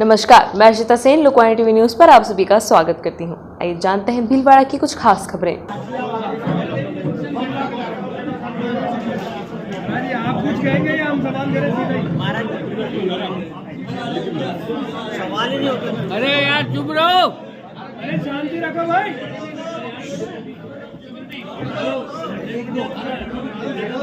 नमस्कार, मैं Archita Sen Lokvani TV news पर आप सभी का स्वागत करती हूं। आइए जानते हैं भीलवाड़ा की कुछ खास खबरें। आप कुछ कहेंगे या हम सवाल करें सीधे? सवाल ही नहीं होता। अरे यार चुप रहो, अरे शांति रखो भाई।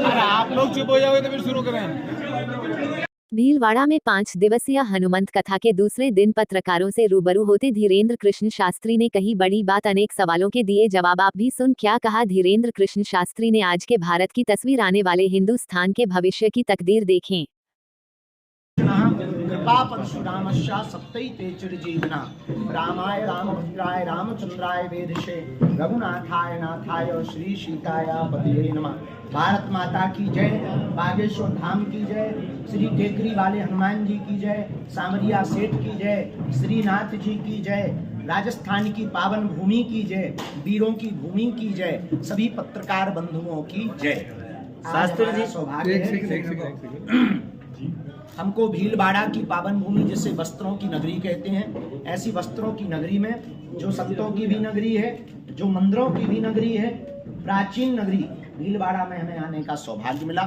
अरे आप लोग चुप हो जाओगे तो फिर शुरू करें। भीलवाड़ा में 5 दिवसीय हनुमंत कथा के दूसरे दिन पत्रकारों से रूबरू होते धीरेन्द्र कृष्ण शास्त्री ने कही बड़ी बात, अनेक सवालों के दिए जवाब। आप भी सुन क्या कहा धीरेन्द्र कृष्ण शास्त्री ने। आज के भारत की तस्वीर, आने वाले हिंदुस्तान के भविष्य की तकदीर देखें। कृपा परशुरामश्चा सप्तैते चिरजीवना रामाय रामभद्राय रामचंद्राय वेदशे रघुनाथाय नाथाय श्री सीताय पतये नमः। भारत माता की जय, बागेश्वर धाम की जय, श्री टेकरी वाले हनुमान जी की जय, सामरिया सेठ की जय, श्रीनाथ जी की जय, राजस्थान की पावन भूमि की जय, वीरों की भूमि की जय, सभी पत्रकार बंधुओं की जय। शास्त्री जी सौभाग्य है हमको भीलवाड़ा की पावन भूमि, जिसे वस्त्रों की नगरी कहते हैं, ऐसी वस्त्रों की नगरी में जो संतों की भी नगरी है, जो मंदिरों की भी नगरी है, प्राचीन नगरी भीलवाड़ा में हमें आने का सौभाग्य मिला।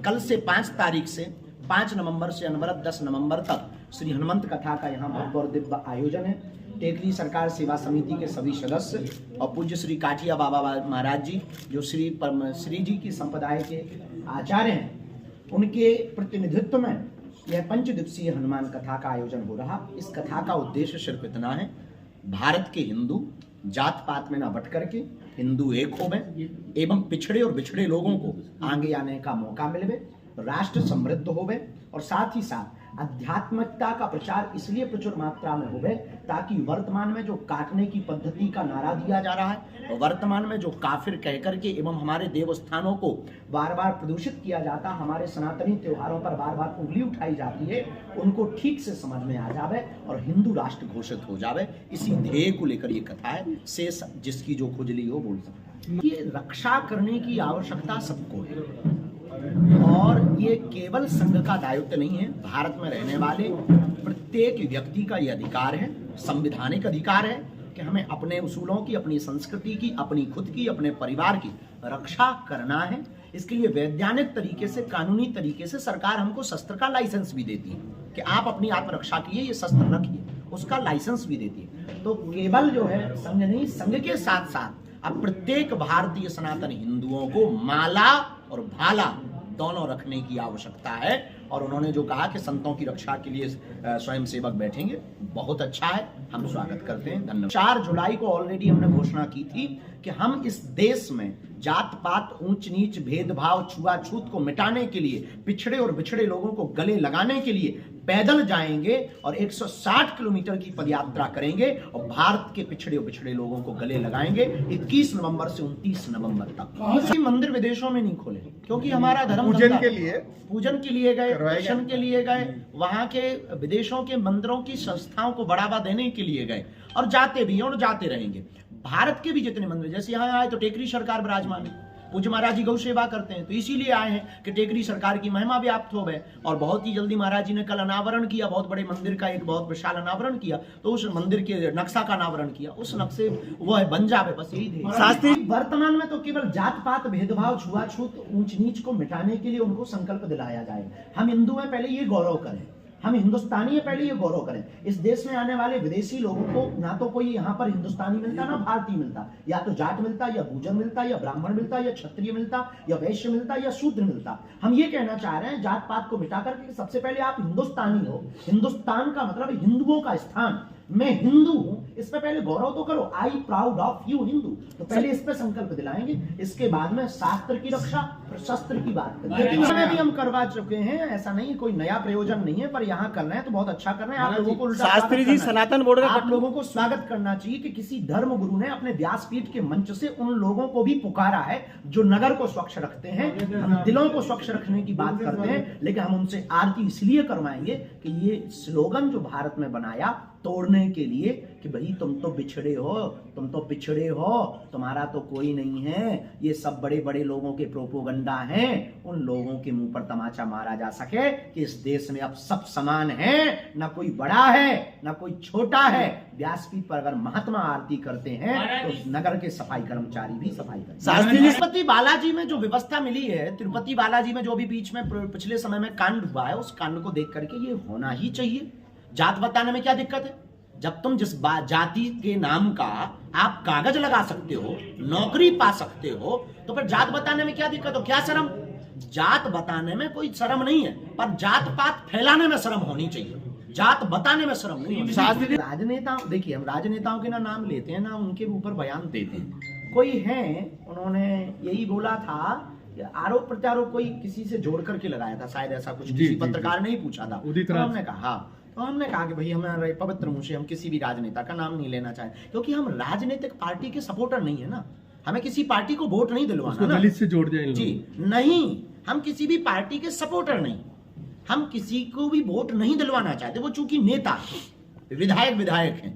कल से 5 तारीख से 5 नवंबर से अनवरत 10 नवंबर तक श्री हनुमंत कथा का यहाँ भव्य और दिव्य आयोजन है। टेकरी सरकार सेवा समिति के सभी सदस्य और पूज्य श्री काठिया बाबा महाराज जी, जो श्री जी की संप्रदाय के आचार्य हैं, उनके प्रतिनिधित्व में यह 5 दिवसीय हनुमान कथा का आयोजन हो रहा। इस कथा का उद्देश्य सिर्फ इतना है, भारत के हिंदू जात पात में न बट करके हिंदू एक होवे एवं पिछड़े और बिछड़े लोगों को आगे आने का मौका मिले, राष्ट्र समृद्ध होवे और साथ ही साथ आध्यात्मिकता का प्रचार इसलिए प्रचुर मात्रा में होवे ताकि वर्तमान में जो काटने की पद्धति का नारा दिया जा रहा है, वर्तमान में जो काफिर कह करके एवं हमारे देवस्थानों को बार बार प्रदूषित किया जाता, हमारे सनातनी त्योहारों पर बार बार उंगली उठाई जाती है, उनको ठीक से समझ में आ जावे और हिंदू राष्ट्र घोषित हो जावे। इसी ध्येय को लेकर ये कथा है। शेष जिसकी जो खुजली हो बोल सकता है। ये रक्षा करने की आवश्यकता सबको है और ये केवल संघ का दायित्व नहीं है। भारत में रहने वाले प्रत्येक व्यक्ति का ये अधिकार है, संवैधानिक अधिकार है कि हमें अपने उसूलों की, अपनी संस्कृति की, अपनी खुद की, अपने परिवार की रक्षा करना है। इसके लिए वैज्ञानिक तरीके से, कानूनी तरीके से सरकार हमको शस्त्र का लाइसेंस भी देती है कि आप अपनी आत्मरक्षा कीजिए, ये शस्त्र रखिए, उसका लाइसेंस भी देती है। तो केवल जो है संघ नहीं, संघ के साथ साथ अब प्रत्येक भारतीय सनातन हिंदुओं को माला और भाला दोनों रखने की आवश्यकता है। और उन्होंने जो कहा कि संतों की रक्षा के लिए स्वयं सेवक बैठेंगे, बहुत अच्छा है, हम स्वागत करते हैं। धन्यवाद। 4 जुलाई को ऑलरेडी हमने घोषणा की थी कि हम इस देश में जात पात, ऊंच नीच, भेदभाव, छुआछूत को मिटाने के लिए, पिछड़े और बिछड़े लोगों को गले लगाने के लिए पैदल जाएंगे और 160 किलोमीटर की पदयात्रा करेंगे और भारत के पिछड़े और बिछड़े लोगों को गले लगाएंगे 21 नवंबर से 29 नवंबर तक। मंदिर विदेशों में नहीं खोले क्योंकि हमारा धर्म पूजन के लिए गए, दर्शन के लिए गए, वहां के विदेशों के मंदिरों की संस्थाओं को बढ़ावा देने के लिए गए और जाते भी हैं और जाते रहेंगे। भारत के भी जितने मंदिर, जैसे यहाँ आए तो टेकरी सरकार विराजमान है, पूज्य महाराज जी गौ सेवा करते हैं, तो इसीलिए आए हैं कि टेकरी सरकार की महिमा व्याप्त हो गए। और बहुत ही जल्दी महाराज जी ने कल अनावरण किया, बहुत बड़े मंदिर का एक बहुत विशाल अनावरण किया, तो उस मंदिर के नक्शा का अनावरण किया, उस नक्शे वो है बन जावे, बस यही शास्त्री। वर्तमान में तो केवल जात पात, भेदभाव, छुआछूत, ऊंच नीच को मिटाने के लिए उनको संकल्प दिलाया जाए। हम हिंदू हैं, पहले ये गौरव करें, हम हिंदुस्तानी है, पहले ये गौरव करें। इस देश में आने वाले विदेशी लोगों को ना तो कोई यहाँ पर हिंदुस्तानी मिलता ना भारतीय मिलता, या तो जाट मिलता, या भूजन मिलता, या ब्राह्मण मिलता, या क्षत्रिय मिलता, या वैश्य मिलता, या शूद्र मिलता। हम ये कहना चाह रहे हैं जात पात को मिटा करके सबसे पहले आप हिंदुस्तानी हो। हिंदुस्तान का मतलब हिंदुओं का स्थान, मैं हिंदू हूं, इस पे पहले गौरव तो करो, I proud of you Hindu. तो पहले इस पे संकल्प दिलाएंगे, इसके बाद में शास्त्र की रक्षा, फिर शस्त्र की बात करेंगे। भी हम करवा चुके हैं, ऐसा नहीं कोई नया प्रयोजन नहीं है, पर यहाँ कर रहे हैं तो बहुत अच्छा कर रहे हैं। आप लोगों को शास्त्री जी सनातन बोर्ड का आप लोगों को स्वागत करना चाहिए कि किसी धर्म गुरु ने अपने व्यासपीठ के मंच से उन लोगों को भी पुकारा है जो नगर को स्वच्छ रखते हैं। हम दिलों को स्वच्छ रखने की बात करते हैं, लेकिन हम उनसे आरती इसलिए करवाएंगे कि ये स्लोगन जो भारत में बनाया तोड़ने के लिए कि भाई तुम तो बिछड़े हो, तुम तो पिछड़े हो, तुम्हारा तो कोई नहीं है। ये सब बड़े बड़े लोगों के प्रोपोगंडा हैं। उन लोगों के मुंह पर तमाचा मारा जा सके कि इस देश में अब सब समान हैं, ना कोई बड़ा है ना कोई छोटा है। व्यासपीठ पर अगर महात्मा आरती करते हैं तो नगर के सफाई कर्मचारी भी सफाई करते हैं। तिरुपति बालाजी में जो व्यवस्था मिली है, तिरुपति बालाजी में जो अभी बीच में पिछले समय में कांड हुआ है, उस कांड को देख करके ये होना ही चाहिए। जात बताने में क्या दिक्कत है? जब तुम जिस जाति के नाम का आप कागज लगा सकते हो, नौकरी पा सकते हो, तो फिर जात बताने में क्या दिक्कत हो? क्या शर्म? जात बताने में कोई शर्म नहीं है, पर जात पात फैलाने में शर्म होनी चाहिए, जात बताने में शर्म नहीं होनी। राजनेता, देखिए हम राजनेताओं के ना नाम लेते हैं ना उनके ऊपर बयान देते हैं। कोई है, उन्होंने यही बोला था, आरोप प्रत्यारोप कोई किसी से जोड़ करके लगाया था, शायद ऐसा कुछ किसी पत्रकार ने ही पूछा था। तो हमने कहा तो हमने कहा कि भाई हमारे पवित्र मुंह से हम किसी भी राजनेता का नाम नहीं लेना चाहें, क्योंकि हम राजनीतिक पार्टी के सपोर्टर नहीं है ना। हमें किसी पार्टी को वोट नहीं दिलवाना ना। दलित से जोड़ दिया जी नहीं, हम किसी भी पार्टी के सपोर्टर नहीं, हम किसी को भी वोट नहीं दिलवाना चाहते। वो चूंकि नेता विधायक हैं,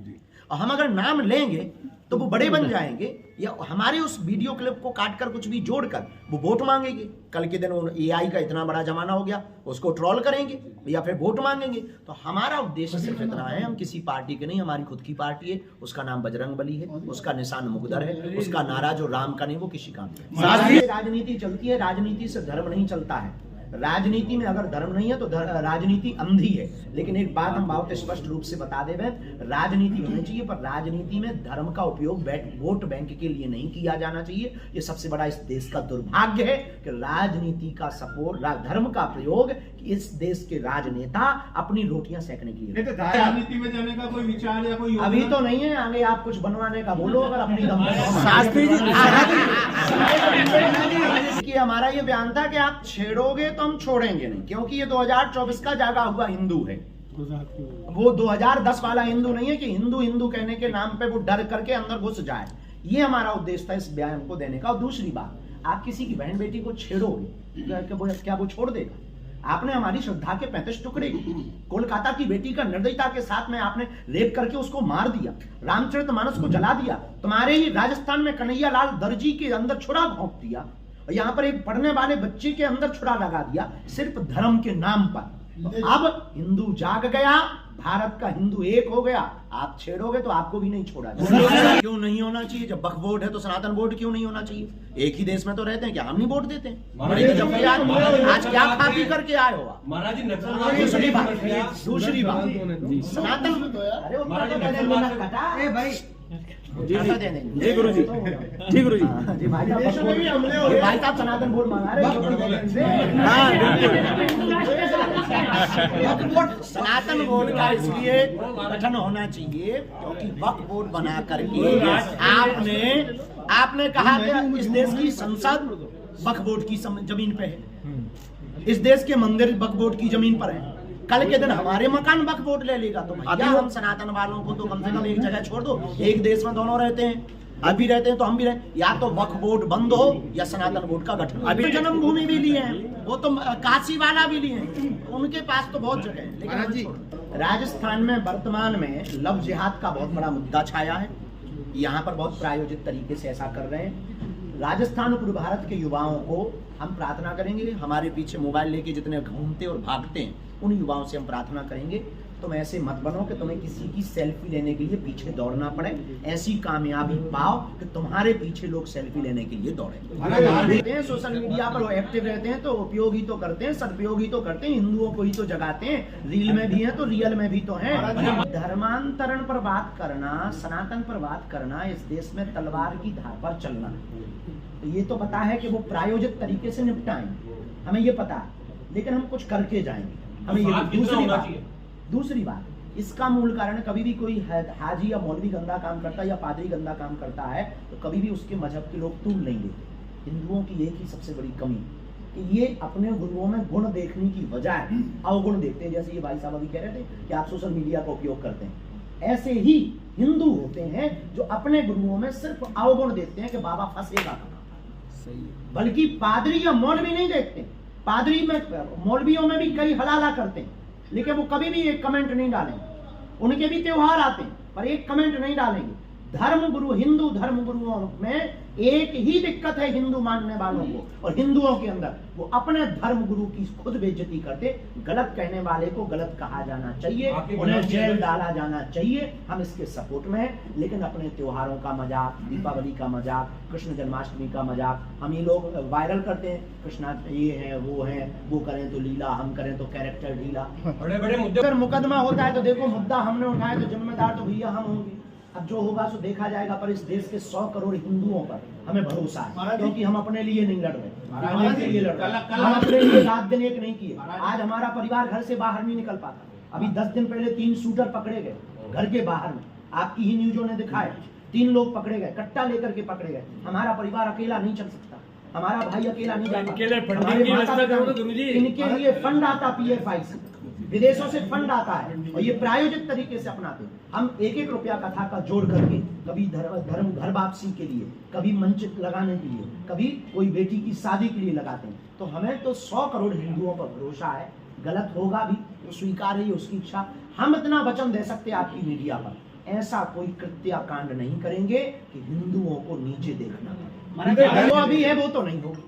और हम अगर नाम लेंगे तो वो बड़े बन जाएंगे, या हमारे उस वीडियो क्लिप को काटकर कुछ भी जोड़कर वो वोट मांगेंगे। कल के दिन AI का इतना बड़ा जमाना हो गया, उसको ट्रोल करेंगे या फिर वोट मांगेंगे। तो हमारा उद्देश्य सिर्फ इतना है, हम किसी पार्टी के नहीं, हमारी खुद की पार्टी है, उसका नाम बजरंगबली है, उसका निशान मुकद्दर है, उसका नारा जो राम का नहीं वो किसी काम नहीं। राजनीति चलती है, राजनीति से धर्म नहीं चलता है। राजनीति में अगर धर्म नहीं है तो राजनीति अंधी है। लेकिन एक बात हम बहुत स्पष्ट रूप से बता दे, राजनीति होनी चाहिए, पर राजनीति में धर्म का उपयोग वोट बैंक के लिए नहीं किया जाना चाहिए। ये सबसे बड़ा इस देश का दुर्भाग्य है कि राजनीति का सपोर्ट, धर्म का प्रयोग इस देश के राजनेता अपनी रोटियां सेकने के लिए। राजनीति में जाने का कोई विचार या कोई अभी तो नहीं है, आगे आप कुछ बनवाने का बोलो अगर अपनी दम कि हमारा ये बयान था कि आप छेड़ोगे तो हम छोड़ेंगे नहीं, क्योंकि ये 2024 का जागा हुआ हिंदू है। वो 2010 वाला हिंदू नहीं है कि हिंदू हिंदू कहने के नाम पे वो डर करके अंदर घुस जाए। ये हमारा उद्देश्य था इस बयान को देने का। और दूसरी बात, आप किसी की बहन बेटी को छेड़ोगे क्या वो छोड़ देगा? आपने हमारी श्रद्धा के 35 टुकड़े, कोलकाता की बेटी का निर्दयता के साथ में आपने रेप करके उसको मार दिया, रामचरितमानस को जला दिया, तुम्हारे ही राजस्थान में कन्हैया लाल दर्जी के अंदर छुरा भोंक दिया, यहाँ पर एक पढ़ने वाले बच्चे के अंदर छुरा लगा दिया, सिर्फ धर्म के नाम पर। अब हिंदू जाग गया, भारत का हिंदू एक हो गया। आप छेड़ोगे तो आपको भी नहीं छोड़ा जाएगा। क्यों नहीं होना चाहिए? जब वक्फ बोर्ड है तो सनातन बोर्ड क्यों नहीं होना चाहिए? एक ही देश में तो रहते हैं, क्या हम नहीं वोट देते हैं? आज क्या खा पी करके आए हो आप? दूसरी बात सनातन, अरे भाई जी गुरु जी, जी गुरु जी, भाई साहब सनातन बोर्ड मंगा रहे सनातन बोर्ड का इसलिए गठन होना चाहिए क्योंकि वक्फ बोर्ड बना करके आपने कहा कि इस देश की संसद वक्फ बोर्ड की जमीन पे है, इस देश के मंदिर वक्फ बोर्ड की जमीन पर है। कल के दिन हमारे मकान वक्फ बोर्ड ले लेगा तो भैया हम सनातन वालों को तो कम से कम एक जगह छोड़ दो। एक देश में दोनों रहते हैं, अभी रहते हैं तो हम भी रहे। या तो वक्फ बोर्ड बंद हो या सनातन बोर्ड का गठन। अभी जन्मभूमि भी लिए हैं, वो तो काशी वाला भी लिए हैं, उनके पास तो बहुत जगह है। लेकिन राजस्थान में वर्तमान में लव जिहाद का बहुत बड़ा मुद्दा छाया है। यहाँ पर बहुत प्रायोजित तरीके से ऐसा कर रहे हैं। राजस्थान और पूर्व भारत के युवाओं को हम प्रार्थना करेंगे, हमारे पीछे मोबाइल लेके जितने घूमते और भागते हैं उन युवाओं से हम प्रार्थना करेंगे, तुम ऐसे मत बनो कि तुम्हें किसी की सेल्फी लेने के लिए पीछे दौड़ना पड़े। ऐसी कामयाबी पाओ कि तुम्हारे पीछे लोग सेल्फी लेने के लिए दौड़े। सोशल मीडिया पर एक्टिव रहते हैं तो उपयोग ही तो करते हैं, सदुपयोग ही तो करते हैं, हिंदुओं को ही तो जगाते हैं। रील में भी है तो रियल में भी तो है। धर्मांतरण पर बात करना, सनातन पर बात करना, इस देश में तलवार की धार पर चलना, तो ये तो पता है कि वो प्रायोजित तरीके से निपटाएंगे, हमें ये पता है। लेकिन हम कुछ करके जाएंगे, हमें ये दूसरी बात, इसका मूल कारण कभी भी कोई हाजी या मौलवी गंदा काम करता है या पादरी गंदा काम करता है तो कभी भी उसके मजहब के लोग तूल नहीं देते। हिंदुओं की एक ही सबसे बड़ी कमी कि ये अपने गुरुओं में गुण देखने की बजाय अवगुण देखते हैं। जैसे ये भाई साहब अभी कह रहे थे कि आप सोशल मीडिया का उपयोग करते हैं, ऐसे ही हिंदू होते हैं जो अपने गुरुओं में सिर्फ अवगुण देखते हैं कि बाबा फंसेगा कहाँ, बल्कि पादरी या मौलवी नहीं देखते। पादरी में, मौलवियों में भी कई हलाला करते हैं, लेकिन वो कभी भी एक कमेंट नहीं डालेंगे उनके भी त्योहार आते हैं, पर एक कमेंट नहीं डालेंगे। धर्मगुरु, हिंदू धर्मगुरुओं में एक ही दिक्कत है हिंदू मानने वालों को, और हिंदुओं के अंदर वो अपने धर्मगुरु की खुद बेइज्जती करते। गलत कहने वाले को गलत कहा जाना चाहिए, उन्हें जेल डाला जाना चाहिए, हम इसके सपोर्ट में हैं। लेकिन अपने त्योहारों का मजाक, दीपावली का मजाक, कृष्ण जन्माष्टमी का मजाक हम ये लोग वायरल करते हैं। कृष्णा ये है, वो करें तो लीला, हम करें तो कैरेक्टर ढीला। बड़े बड़े मुद्दे अगर मुकदमा होता है तो देखो, मुद्दा हमने उठाया तो जिम्मेदार तो भैया हम होंगे। अब जो होगा सो देखा जाएगा, पर इस देश के 100 करोड़ हिंदुओं पर हमें भरोसा है, क्योंकि हम अपने लिए नहीं लड़ रहे, अपने लिए लड़ रहे। हम अपने लिए रात दिन एक नहीं किए। आज हमारा परिवार घर से बाहर नहीं निकल पाता। अभी 10 दिन पहले 3 शूटर पकड़े गए घर के बाहर में, आपकी ही न्यूजों ने दिखाया। 3 लोग पकड़े गए, कट्टा लेकर के पकड़े गए। हमारा परिवार अकेला नहीं चल सकता, हमारा भाई अकेला नहीं जा सकता। इनके लिए फंड आता PFI से, विदेशों से फंड आता है, और ये प्रायोजित तरीके से अपनाते हैं। हम 1-1 रुपया कथा का जोड़ करके, कभी धर्म घर वापसी के लिए, कभी मंच लगाने के लिए, कभी कोई बेटी की शादी के लिए लगाते हैं। तो हमें तो 100 करोड़ हिंदुओं पर भरोसा है। गलत होगा भी तो स्वीकार है उसकी इच्छा। हम इतना वचन दे सकते हैं आपकी मीडिया पर, ऐसा कोई कृत्याकांड नहीं करेंगे कि हिंदुओं को नीचे देखना। जो अभी है वो तो नहीं होगा,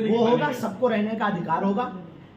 वो होगा, सबको रहने का अधिकार होगा।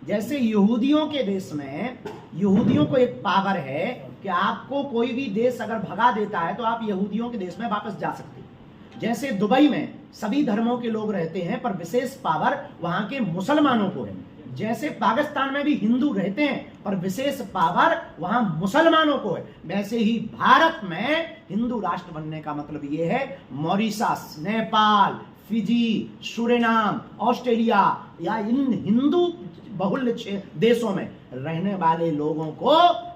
जैसे यहूदियों के देश में यहूदियों को एक पावर है कि आपको कोई भी देश अगर भगा देता है तो आप यहूदियों के देश में वापस जा सकते हैं। जैसे दुबई में सभी धर्मों के लोग रहते हैं, पर विशेष पावर वहां के मुसलमानों को है। जैसे पाकिस्तान में भी हिंदू रहते हैं, पर विशेष पावर वहां मुसलमानों को है। वैसे ही भारत में हिंदू राष्ट्र बनने का मतलब यह है, मॉरिशस, नेपाल, फिजी, सुरेनाम, ऑस्ट्रेलिया या इन हिंदू बहुल देशों में रहने वाले लोगों को,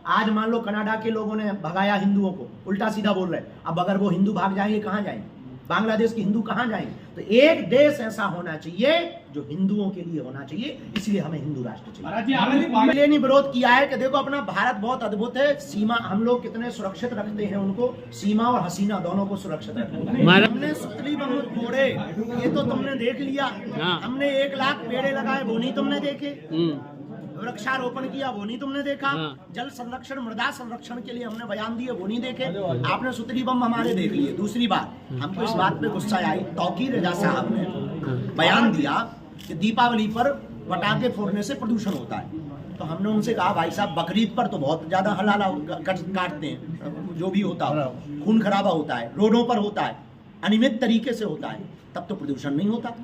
आज मान लो कनाडा के लोगों ने भगाया हिंदुओं को, उल्टा सीधा बोल रहे। अब अगर वो हिंदू भाग जाएंगे कहां जाएंगे? बांग्लादेश के हिंदू कहां जाएंगे? तो एक देश ऐसा होना चाहिए जो हिंदुओं के लिए होना चाहिए, इसलिए हमें हिंदू राष्ट्र चाहिए। ने विरोध किया है कि देखो अपना भारत बहुत अद्भुत है, सीमा हम लोग कितने सुरक्षित रखते हैं उनको, सीमा और हसीना दोनों को सुरक्षित रखते हैं। हमने सुतली बंगुर फोड़े, ये तो तुमने देख लिया। हमने 1 लाख पेड़े लगाए, वो नहीं तुमने देखे। वृक्षारोपण किया, वो नहीं तुमने देखा। जल संरक्षण, मृदा संरक्षण के लिए हमने बयान दिए, वो नहीं देखे। आपने सुतली बम हमारे देख लिए। दूसरी बात, हमको इस बात पे गुस्सा आई, तौकीर रजा साहब ने बयान दिया कि दीपावली पर पटाखे फोड़ने से प्रदूषण होता है। तो हमने उनसे कहा, भाई साहब बकरीद पर तो बहुत ज्यादा हलाला काटते हैं, जो भी होता है, खून खराबा होता है, रोडों पर होता है, अनियमित तरीके से होता है, तब तो प्रदूषण नहीं होता।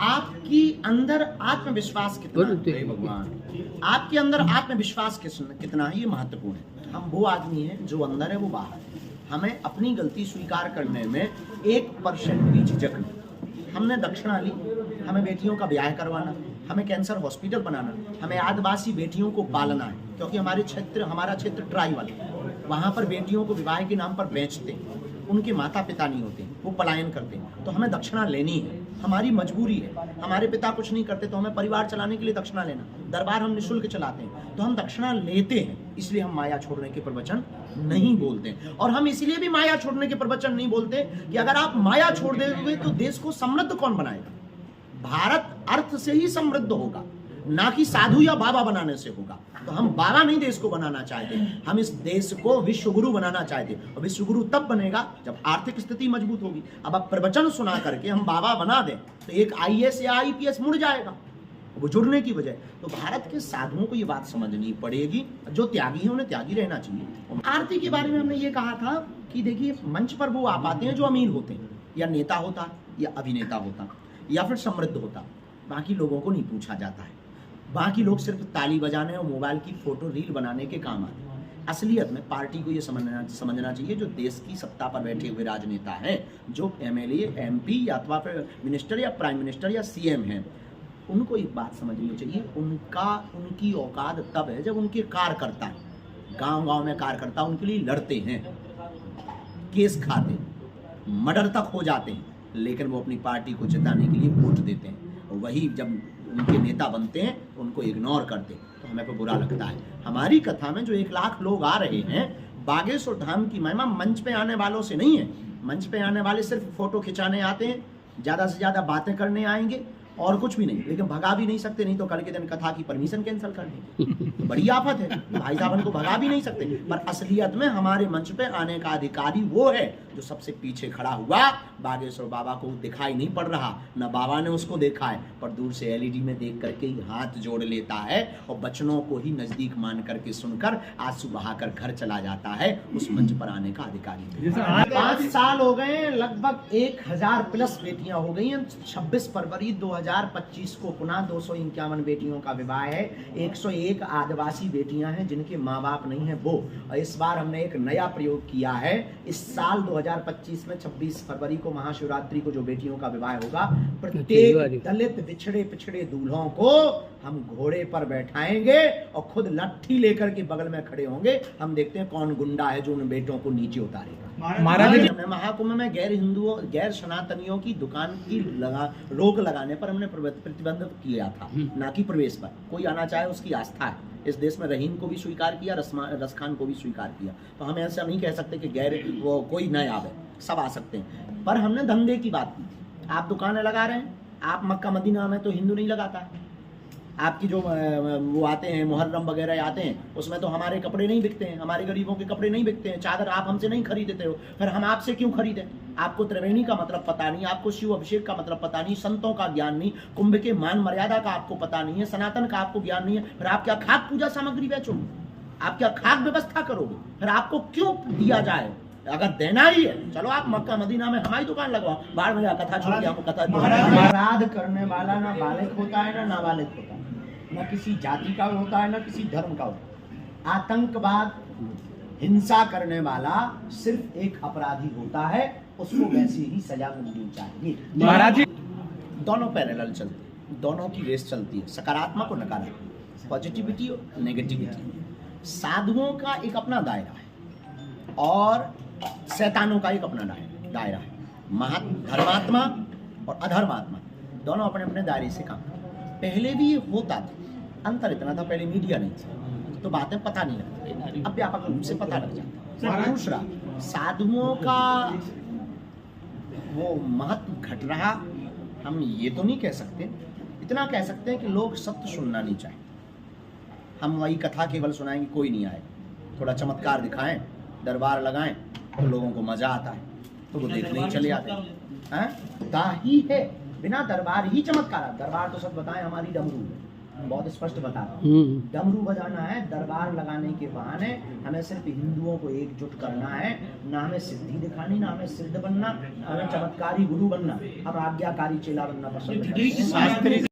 आपकी अंदर आत्मविश्वास कितना है भगवान, आपके अंदर आत्मविश्वास कितना है, ये महत्वपूर्ण है। हम वो आदमी हैं जो अंदर है वो बाहर है। हमें अपनी गलती स्वीकार करने में 1% भी झिझक नहीं। हमने दक्षिणा ली, हमें बेटियों का ब्याह करवाना, हमें कैंसर हॉस्पिटल बनाना, हमें आदिवासी बेटियों को पालना है, क्योंकि हमारा क्षेत्र ट्राइबल है। वहाँ पर बेटियों को विवाह के नाम पर बेचते हैं, उनके माता पिता नहीं होते, वो पलायन करते हैं, तो हमें दक्षिणा लेनी है, हमारी मजबूरी है। हमारे पिता कुछ नहीं करते तो हमें परिवार चलाने के लिए दक्षिणा लेना, दरबार हम निःशुल्क चलाते हैं, तो हम दक्षिणा लेते हैं। इसलिए हम माया छोड़ने के प्रवचन नहीं बोलते, और हम इसलिए भी माया छोड़ने के प्रवचन नहीं बोलते कि अगर आप माया छोड़ देंगे तो देश को समृद्ध कौन बनाएगा? भारत अर्थ से ही समृद्ध होगा, ना कि साधु या बाबा बनाने से होगा। तो हम बाबा नहीं देश को बनाना चाहते, हम इस देश को विश्वगुरु बनाना चाहते, और विश्वगुरु तब बनेगा जब आर्थिक स्थिति मजबूत होगी। अब आप प्रवचन सुना करके हम बाबा बना दें तो एक IAS या IPS मुड़ जाएगा, वो जुड़ने की वजह। तो भारत के साधुओं को ये बात समझनी पड़ेगी, जो त्यागी है उन्हें त्यागी रहना चाहिए। आरती के बारे में हमने ये कहा था कि देखिए, मंच पर वो आ पाते हैं जो अमीर होते हैं, या नेता होता, या अभिनेता होता, या फिर समृद्ध होता, बाकी लोगों को नहीं पूछा जाता है। बाकी लोग सिर्फ ताली बजाने और मोबाइल की फोटो रील बनाने के काम आते हैं। असलियत में पार्टी को ये समझना चाहिए, जो देश की सत्ता पर बैठे हुए राजनेता हैं, जो MLA, MP या अथवा फिर मिनिस्टर या प्राइम मिनिस्टर या CM हैं, उनको एक बात समझनी चाहिए, उनकी औकात तब है जब उनके कार्यकर्ता गांव-गांव में कार्यकर्ता उनके लिए लड़ते हैं, केस खाते, मर्डर तक हो जाते हैं, लेकिन वो अपनी पार्टी को जिताने के लिए वोट देते हैं। और वही जब उनके नेता बनते हैं उनको इग्नोर करते हैं, तो हमें पे बुरा लगता है। हमारी कथा में जो 1 लाख लोग आ रहे हैं, बागेश्वर धाम की महिमा मंच पे आने वालों से नहीं है। मंच पे आने वाले सिर्फ फोटो खिंचाने आते हैं, ज़्यादा से ज़्यादा बातें करने आएंगे, और कुछ भी नहीं, लेकिन भगा भी नहीं सकते, नहीं तो कल के दिन कथा की परमिशन कैंसिल कर देंगे। तो बड़ी आफत है, भाई साहब को भगा भी नहीं सकते। पर असलियत में हमारे मंच पे आने का अधिकारी वो है जो सबसे पीछे खड़ा हुआ। बागेश्वर बाबा को दिखाई नहीं पड़ रहा, न बाबा ने उसको देखा है, पर दूर से एलईडी में देख करके ही हाथ जोड़ लेता है और बचनों को ही नजदीक मान करके सुनकर आंसू बहाकर घर चला जाता है। उस मंच पर आने का अधिकारी 5 साल हो गए, लगभग 1000 प्लस बेटियां हो गई हैं। 26 फरवरी 2025 को पुनः 251 बेटियों का विवाह है। 101 आदिवासी बेटियां हैं जिनके माँ बाप नहीं है वो। और इस बार हमने एक नया प्रयोग किया है। इस साल 2025 में 26 फरवरी को महाशिवरात्रि को जो बेटियों का विवाह होगा, प्रत्येक दलित बिछड़े पिछड़े दूल्हों को हम घोड़े पर बैठाएंगे और खुद लट्ठी लेकर के बगल में खड़े होंगे। हम देखते हैं कौन गुंडा है जो उन बेटों को नीचे उतारेगा। महाराज महाकुंभ में गैर हिंदुओं गैर सनातनियों की दुकान की रोक लगाने पर हमने प्रतिबंध किया था, ना कि प्रवेश पर। कोई आना चाहे उसकी आस्था है। इस देश में रहीम को भी स्वीकार किया, रसखान को भी स्वीकार किया। तो हम ऐसा नहीं कह सकते कि गैर वो कोई नए आवे, सब आ सकते हैं। पर हमने धंधे की बात की। आप दुकानें लगा रहे हैं, आप मक्का मदीना में तो हिंदू नहीं लगाता है। आपकी जो वो आते हैं मुहर्रम वगैरह आते हैं, उसमें तो हमारे कपड़े नहीं बिकते हैं, हमारे गरीबों के कपड़े नहीं बिकते हैं। चादर आप हमसे नहीं खरीदते हो, फिर हम आपसे क्यों खरीदें? आपको त्रिवेणी का मतलब पता नहीं, आपको शिव अभिषेक का मतलब पता नहीं, संतों का ज्ञान नहीं, कुंभ के मान मर्यादा का आपको पता नहीं है, सनातन का आपको ज्ञान नहीं है। फिर आप क्या खाक पूजा सामग्री बेचोगे? आप क्या खाक व्यवस्था करोगे? फिर आपको क्यों दिया जाए? अगर देना ही है, चलो आप मक्का मदीना में हमारी दुकान लगवाओ, बाहर में कथा छोड़ के आपको कथा। अपराध करने वाला ना बालिग होता है ना नाबालिग होता है, न किसी जाति का होता है, न किसी धर्म का होता है। आतंकवाद हिंसा करने वाला सिर्फ एक अपराधी होता है, उसको वैसी ही सजा मिलनी चाहिए। महाराज जी, दोनों पैरेलल चलते हैं, दोनों की रेस चलती है, सकारात्मक और नकारात्मक, पॉजिटिविटी और नेगेटिविटी। साधुओं का एक अपना दायरा है और शैतानों का एक अपना दायरा है। धर्मात्मा और अधर्मात्मा दोनों अपने अपने दायरे से काम करते हैं। पहले भी ये होता था, अंतर इतना था, पहले मीडिया नहीं था तो बातें पता नहीं लगती, अब व्यापक रूप से पता लग जाता है। दूसरा, साधुओं का वो महत्व घट रहा, हम ये तो नहीं कह सकते, इतना कह सकते हैं कि लोग सत्य सुनना नहीं चाहें। हम वही कथा केवल सुनाएंगे, कोई नहीं आए, थोड़ा चमत्कार दिखाएं, दरबार लगाएं तो लोगों को मजा आता है, तो वो देखने ही चले आते हैं। दाही है, बिना दरबार ही चमत्कार। दरबार तो सब बताएं हमारी डमरू है, बहुत स्पष्ट बता रहा हूँ। डमरू बजाना है, दरबार लगाने के बहाने हमें सिर्फ हिंदुओं को एकजुट करना है। ना हमें सिद्धि दिखानी, ना हमें सिद्ध बनना, हमें चमत्कारी गुरु बनना, हम आज्ञाकारी चेला बनना पसंद है।